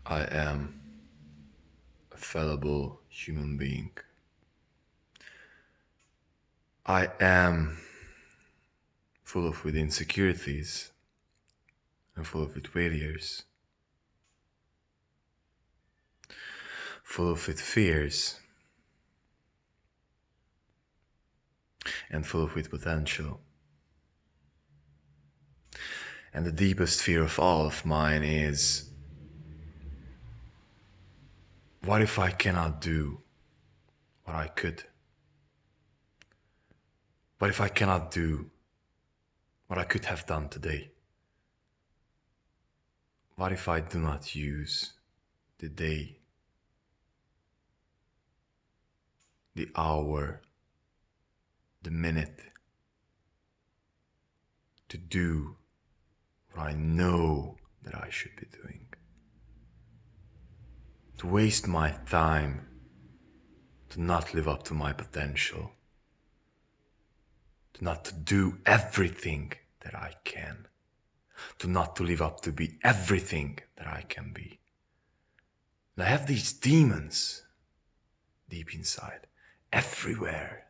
I am a fallible human being. I am full of with insecurities and full of with failures, full of with fears and full of with potential. And the deepest fear of all of mine is, what if I cannot do what I could? What if I cannot do what I could have done today? What if I do not use the day, the hour, the minute to do what I know that I should be doing? To waste my time to not live up to my potential, to not to do everything that I can, to not to live up to be everything that I can be. And I have these demons deep inside, everywhere.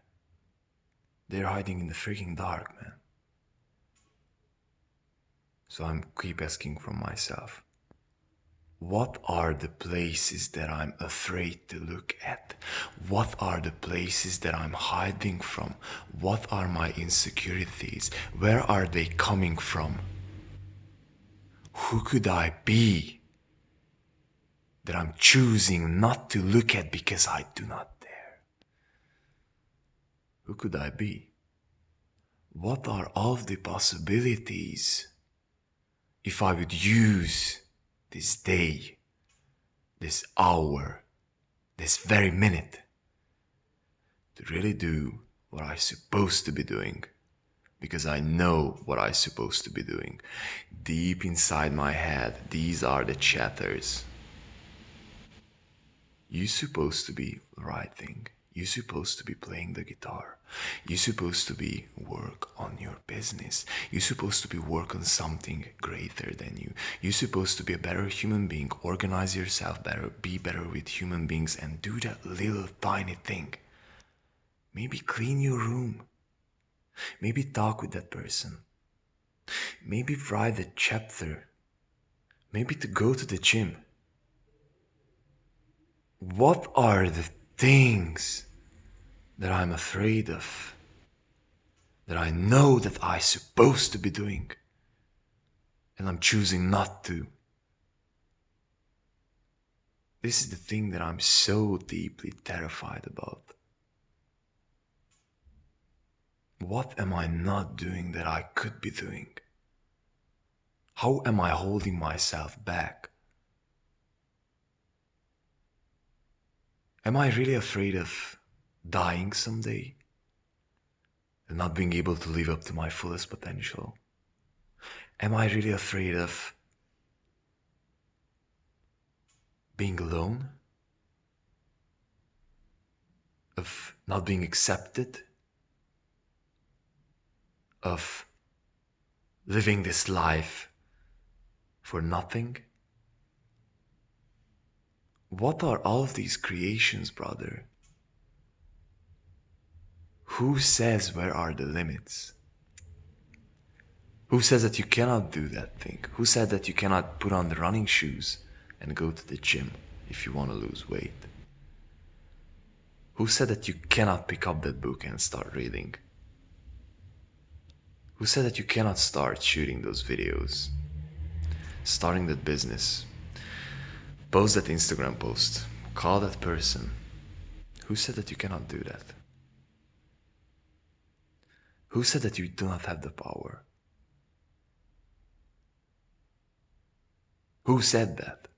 They're hiding in the freaking dark, man. So I'm keep asking from myself, what are the places that I'm afraid to look at? What are the places that I'm hiding from? What are my insecurities? Where are they coming from? Who could I be that I'm choosing not to look at because I do not dare? Who could I be? What are all the possibilities if I would use this day, this hour, this very minute to really do what I'm supposed to be doing? Because I know what I'm supposed to be doing. Deep inside my head, these are the chatters. You're supposed to be writing. You're supposed to be playing the guitar. You're supposed to be work on your business. You're supposed to be work on something greater than you. You're supposed to be a better human being, organize yourself better, be better with human beings, and do that little tiny thing. Maybe clean your room. Maybe talk with that person. Maybe write a chapter. Maybe to go to the gym. What are the things that I'm afraid of, that I know that I'm supposed to be doing, and I'm choosing not to? This is the thing that I'm so deeply terrified about. What am I not doing that I could be doing? How am I holding myself back? Am I really afraid of dying someday and not being able to live up to my fullest potential? Am I really afraid of being alone? Of not being accepted? Of living this life for nothing? What are all of these creations, brother? Who says where are the limits? Who says that you cannot do that thing? Who said that you cannot put on the running shoes and go to the gym if you want to lose weight? Who said that you cannot pick up that book and start reading? Who said that you cannot start shooting those videos, starting that business, post that Instagram post, call that person? Who said that you cannot do that? Who said that you do not have the power? Who said that?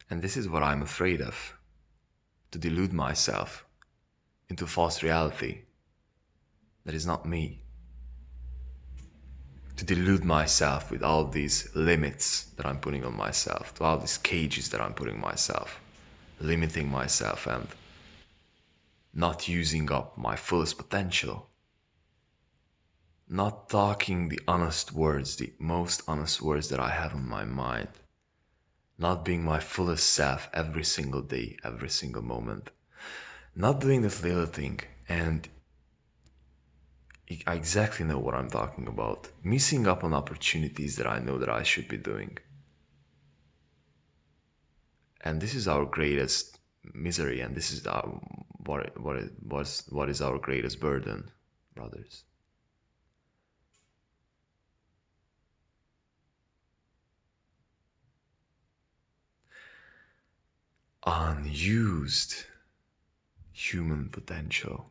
And this is what I'm afraid of, to delude myself into false reality that is not me. To delude myself with all these limits that I'm putting on myself, to all these cages that I'm putting myself, limiting myself and not using up my fullest potential. not talking the honest words, the most honest words that I have in my mind, not being my fullest self every single day, every single moment, not doing this little thing. And I exactly know what I'm talking about. Missing up on opportunities that I know that I should be doing. And this is our greatest misery, and this is what is our greatest burden, brothers. Unused human potential,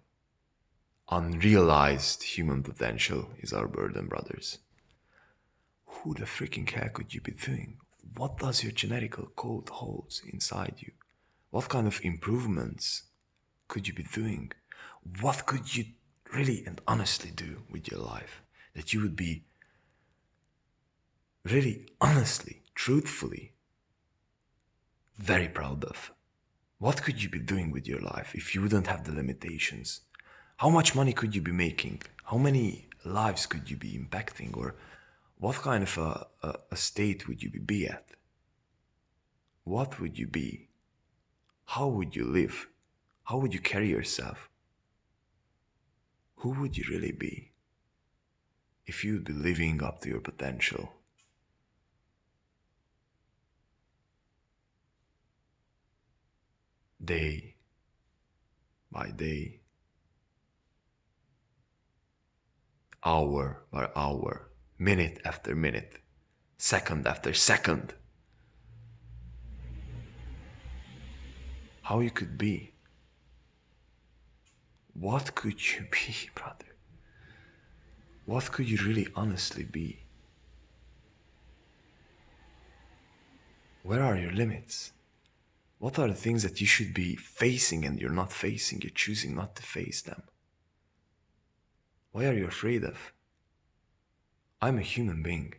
unrealized human potential is our burden, brothers. Who the freaking hell could you be doing? What does your genetical code holds inside you? What kind of improvements could you be doing? What could you really and honestly do with your life that you would be really honestly, truthfully very proud of? What could you be doing with your life if you wouldn't have the limitations? How much money could you be making? How many lives could you be impacting? Or what kind of a state would you be at? What would you be? How would you live? How would you carry yourself? Who would you really be if you'd be living up to your potential? Day by day, hour by hour, minute after minute, second after second. How you could be? What could you be, brother? What could you really honestly be? Where are your limits? What are the things that you should be facing and you're not facing? You're choosing not to face them. Why are you afraid of? I'm a human being,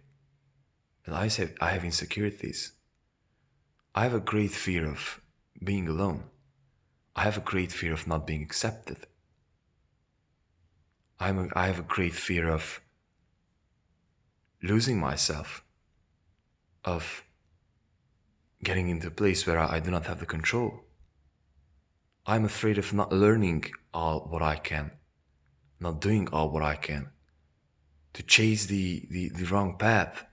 and I have insecurities. I have a great fear of being alone. I have a great fear of not being accepted. I have a great fear of losing myself, of getting into a place where I do not have the control. I'm afraid of not learning all what I can, not doing all what I can, to chase the wrong path,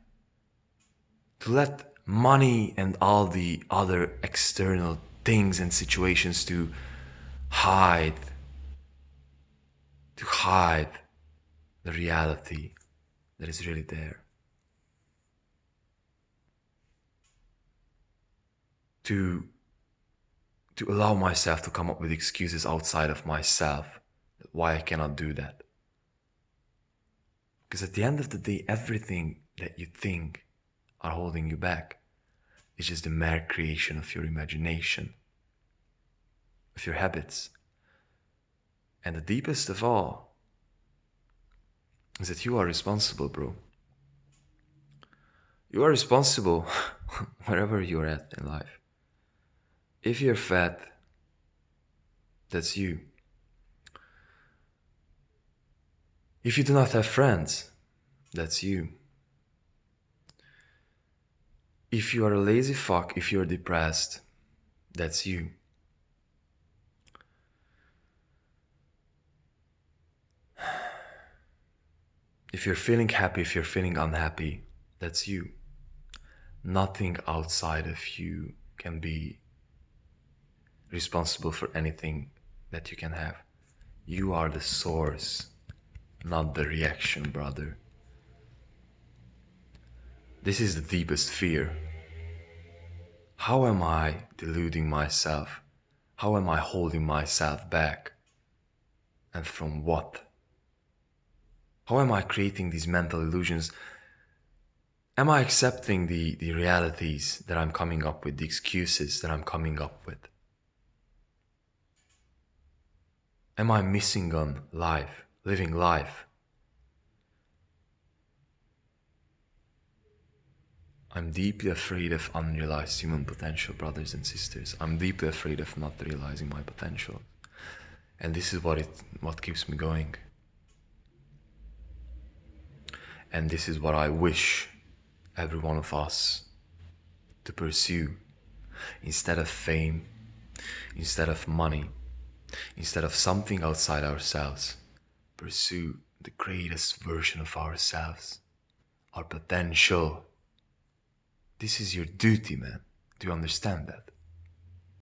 to let money and all the other external things and situations to hide the reality that is really there. To allow myself to come up with excuses outside of myself why I cannot do that. Because at the end of the day, everything that you think are holding you back is just the mere creation of your imagination, of your habits. And the deepest of all is that you are responsible, bro. You are responsible wherever you're at in life. If you're fat, that's you. If you do not have friends, that's you. If you are a lazy fuck, if you're depressed, that's you. If you're feeling happy, if you're feeling unhappy, that's you. Nothing outside of you can be responsible for anything that you can have. You are the source, not the reaction, brother. This is the deepest fear. How am I deluding myself? How am I holding myself back? And from what? How am I creating these mental illusions? Am I accepting the realities that I'm coming up with, the excuses that I'm coming up with? Am I missing on life, living life? I'm deeply afraid of unrealized human potential, brothers and sisters. I'm deeply afraid of not realizing my potential. And this is what keeps me going. And this is what I wish every one of us to pursue. Instead of fame, instead of money, instead of something outside ourselves, pursue the greatest version of ourselves, our potential. This is your duty, man. Do you understand that?